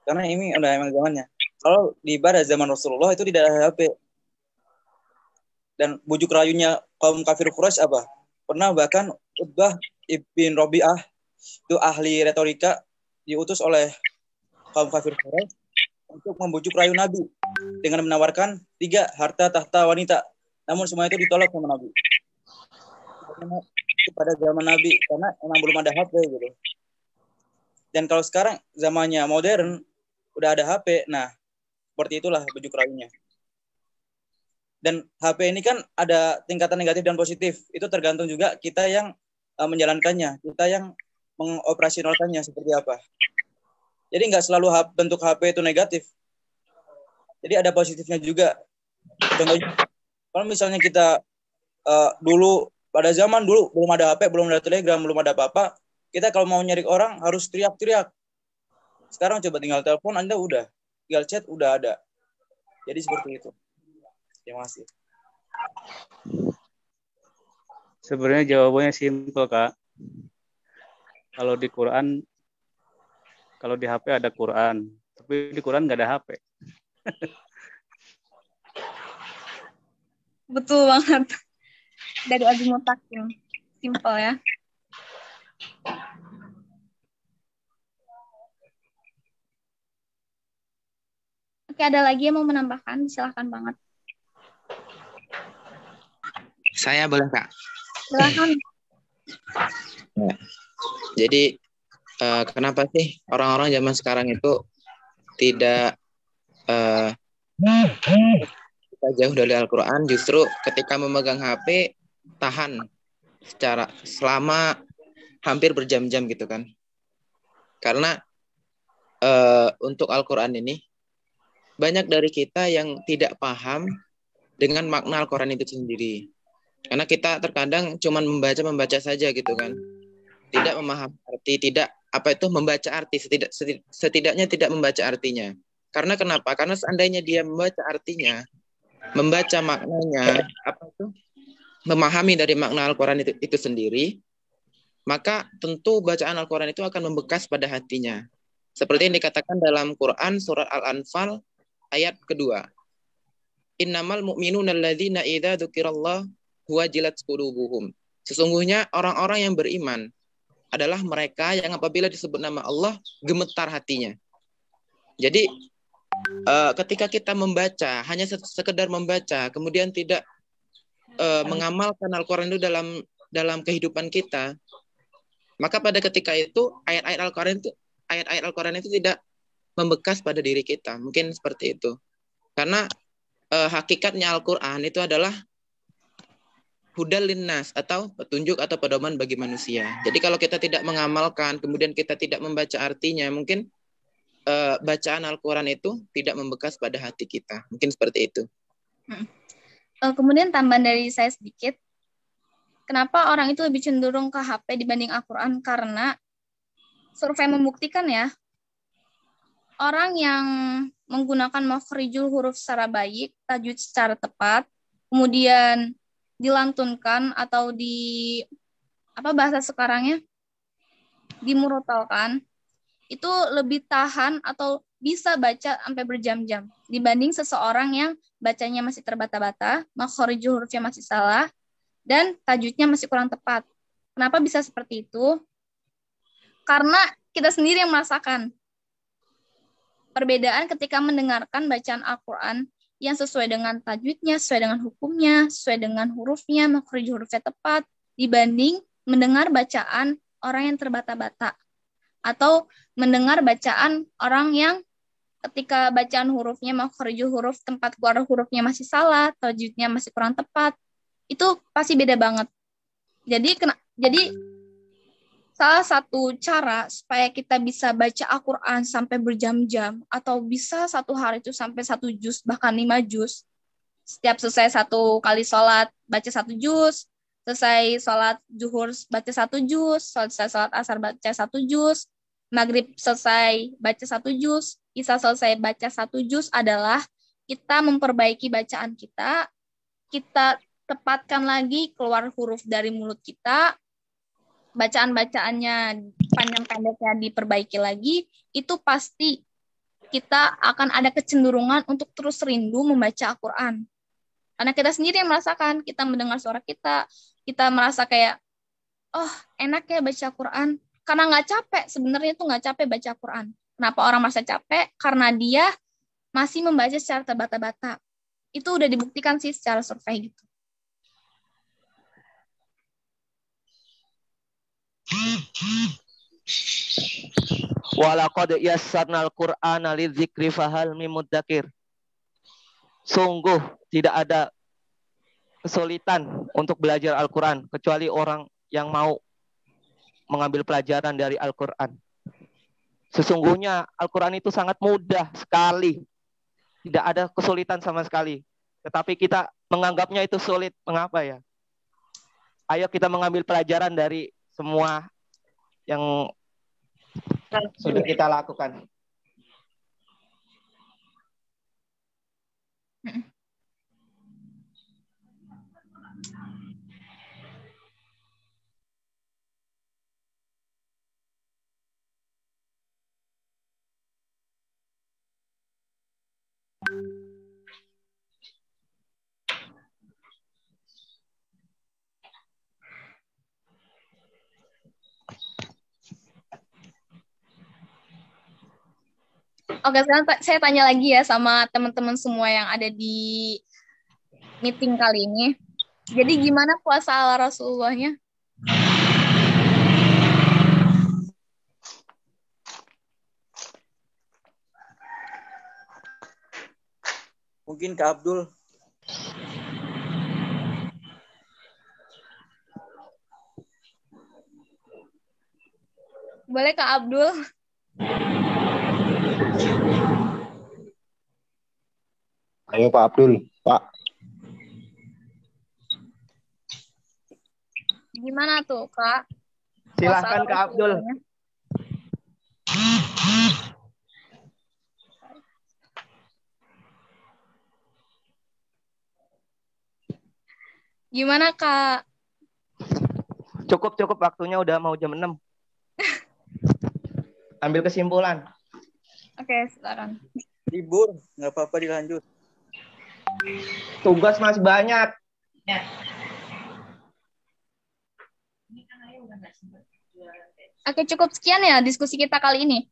Karena ini udah emang zamannya. Kalau di pada zaman Rasulullah itu tidak ada HP. Dan bujuk rayunya kaum kafir Quraisy apa? Pernah bahkan Utbah ibn Rabi'ah itu ahli retorika diutus oleh kaum kafir Quraisy untuk membujuk rayu Nabi dengan menawarkan 3 harta tahta wanita. namun semua itu ditolak sama Nabi. Karena pada zaman Nabi, karena emang belum ada HP gitu. Dan kalau sekarang zamannya modern, udah ada HP, nah seperti itulah bujuk rayunya. Dan HP ini kan ada tingkatan negatif dan positif. Itu tergantung juga kita yang menjalankannya, kita yang mengoperasionalkannya seperti apa. Jadi nggak selalu bentuk HP itu negatif. Jadi ada positifnya juga. Contohnya, kalau misalnya kita dulu, pada zaman dulu belum ada HP, belum ada Telegram, belum ada apa-apa, kita kalau mau nyari orang harus teriak-teriak. Sekarang coba tinggal telepon, Anda udah. Tinggal chat, udah ada. Jadi seperti itu. Terima kasih. Sebenarnya jawabannya simpel, Kak. Kalau di Quran, kalau di HP ada Quran, tapi di Quran nggak ada HP. Betul banget. Dari Azimut Takim. Simpel ya. Oke, ada lagi yang mau menambahkan? Silahkan banget. Saya boleh, Kak? Silahkan. Ya. Jadi kenapa sih orang-orang zaman sekarang itu tidak kita jauh dari Al-Quran, justru ketika memegang HP tahan selama hampir berjam-jam gitu kan? Karena untuk Al-Quran ini banyak dari kita yang tidak paham dengan makna Al-Quran itu sendiri. Karena kita terkadang cuma membaca saja gitu kan. Tidak memahami arti, tidak membaca arti, setidaknya tidak membaca artinya. Karena kenapa? Karena seandainya dia membaca artinya, membaca maknanya, memahami dari makna Al-Quran itu sendiri, maka tentu bacaan Al-Quran itu akan membekas pada hatinya. Seperti yang dikatakan dalam Quran surat Al-Anfal ayat kedua. Innamal mu'minuna alladzina idza dzukirallah wajilat qulubuhum. Sesungguhnya orang-orang yang beriman adalah mereka yang apabila disebut nama Allah gemetar hatinya. Jadi ketika kita membaca, hanya sekedar membaca, kemudian tidak mengamalkan Al-Quran itu dalam kehidupan kita, maka pada ketika itu ayat-ayat Al-Quran itu tidak membekas pada diri kita. Mungkin seperti itu. Karena hakikatnya Al-Quran itu adalah hudal linnas, atau petunjuk atau pedoman bagi manusia. Jadi kalau kita tidak mengamalkan, kemudian kita tidak membaca artinya, mungkin bacaan Al-Quran itu tidak membekas pada hati kita. Mungkin seperti itu. Kemudian tambahan dari saya sedikit, kenapa orang itu lebih cenderung ke HP dibanding Al-Quran? Karena survei membuktikan ya, orang yang menggunakan makhrijul huruf secara baik, tajwid secara tepat, kemudian dilantunkan atau bahasa sekarangnya dimurotalkan, itu lebih tahan atau bisa baca sampai berjam-jam dibanding seseorang yang bacanya masih terbata-bata, makhrijul hurufnya masih salah, dan tajwidnya masih kurang tepat. Kenapa bisa seperti itu? Karena kita sendiri yang merasakan perbedaan ketika mendengarkan bacaan Al-Quran yang sesuai dengan tajwidnya, sesuai dengan hukumnya, sesuai dengan hurufnya, makhrijul hurufnya tepat, dibanding mendengar bacaan orang yang terbata-bata. Atau mendengar bacaan orang yang ketika bacaan hurufnya, makhrijul huruf, tempat keluar hurufnya masih salah, tajwidnya masih kurang tepat, itu pasti beda banget. Jadi salah satu cara supaya kita bisa baca Al-Quran sampai berjam-jam, atau bisa satu hari itu sampai 1 juz, bahkan 5 juz. Setiap selesai 1 kali sholat, baca 1 juz. Selesai sholat zuhur, baca 1 juz. Selesai sholat asar, baca 1 juz. Maghrib selesai, baca 1 juz. Isya selesai, baca 1 juz adalah kita memperbaiki bacaan kita. Kita tepatkan lagi keluar huruf dari mulut kita. Bacaan-bacaannya panjang-pendeknya diperbaiki lagi, itu pasti kita akan ada kecenderungan untuk terus rindu membaca Al-Quran. Karena kita sendiri yang merasakan, kita mendengar suara kita merasa kayak, oh enak ya baca Al-Quran. Karena nggak capek, sebenarnya itu nggak capek baca Al-Quran. Kenapa orang merasa capek? Karena dia masih membaca secara terbata-bata. Itu udah dibuktikan sih secara survei gitu. Walaqad yassarnal Qur'ana lidzikri fahal mim mudzakir. Sungguh tidak ada kesulitan untuk belajar Al-Quran kecuali orang yang mau mengambil pelajaran dari Al-Quran. Sesungguhnya Al-Quran itu sangat mudah sekali. Tidak ada kesulitan sama sekali. Tetapi kita menganggapnya itu sulit. Mengapa ya? Ayo kita mengambil pelajaran dari semua yang sudah kita lakukan. Oke, sekarang saya tanya lagi ya sama teman-teman semua yang ada di meeting kali ini. Jadi gimana puasa ala Rasulullahnya? Mungkin Kak Abdul. Boleh Kak Abdul? Ayo Pak Abdul, Pak. Gimana tuh Kak? Silahkan Kak Abdul. Gimana Kak? Cukup waktunya udah mau jam 6. Ambil kesimpulan. Oke, silakan. Libur, nggak apa-apa dilanjut. Tugas masih banyak. Ya. Oke, cukup sekian ya diskusi kita kali ini.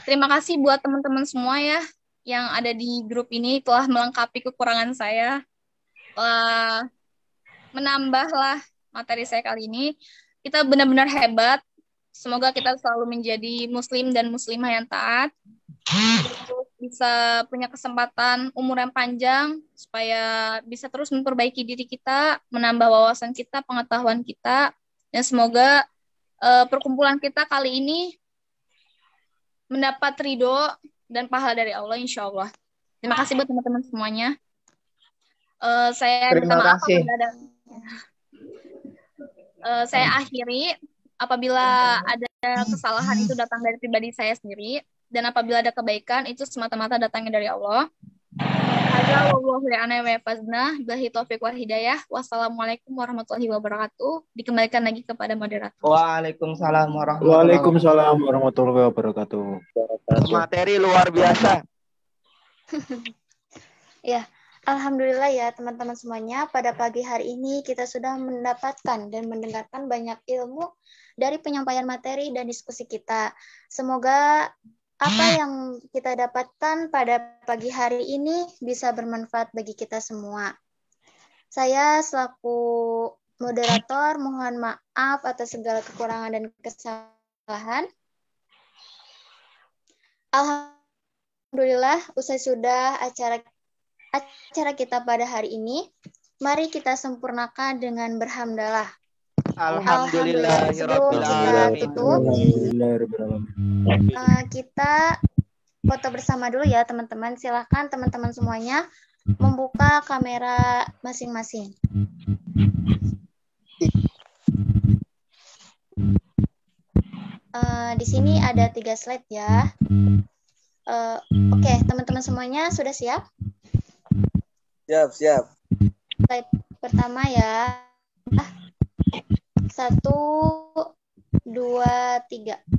Terima kasih buat teman-teman semua ya yang ada di grup ini telah melengkapi kekurangan saya, telah menambahlah materi saya kali ini. Kita benar-benar hebat. Semoga kita selalu menjadi muslim dan muslimah yang taat. Bisa punya kesempatan umur yang panjang supaya bisa terus memperbaiki diri kita, menambah wawasan kita, pengetahuan kita, dan semoga perkumpulan kita kali ini mendapat ridho dan pahala dari Allah insya Allah. Terima kasih buat teman-teman semuanya. Saya minta maaf apabila ada saya akhiri apabila ada kesalahan itu datang dari pribadi saya sendiri, dan apabila ada kebaikan itu semata-mata datangnya dari Allah. Wassalamualaikum warahmatullahi wabarakatuh. Dikembalikan lagi kepada moderator. Waalaikumsalam warahmatullahi wabarakatuh. Materi luar biasa. Ya, alhamdulillah ya teman-teman semuanya. Pada pagi hari ini kita sudah mendapatkan dan mendengarkan banyak ilmu dari penyampaian materi dan diskusi kita. Semoga apa yang kita dapatkan pada pagi hari ini bisa bermanfaat bagi kita semua. Saya selaku moderator mohon maaf atas segala kekurangan dan kesalahan. Alhamdulillah usai sudah acara kita pada hari ini. Mari kita sempurnakan dengan berhamdalah. Alhamdulillah. Sebelum kita tutup, kita foto bersama dulu ya teman-teman. Silahkan teman-teman semuanya membuka kamera masing-masing. Di sini ada 3 slide ya. Oke, teman-teman semuanya sudah siap? Siap. Slide pertama ya. 1, 2, 3.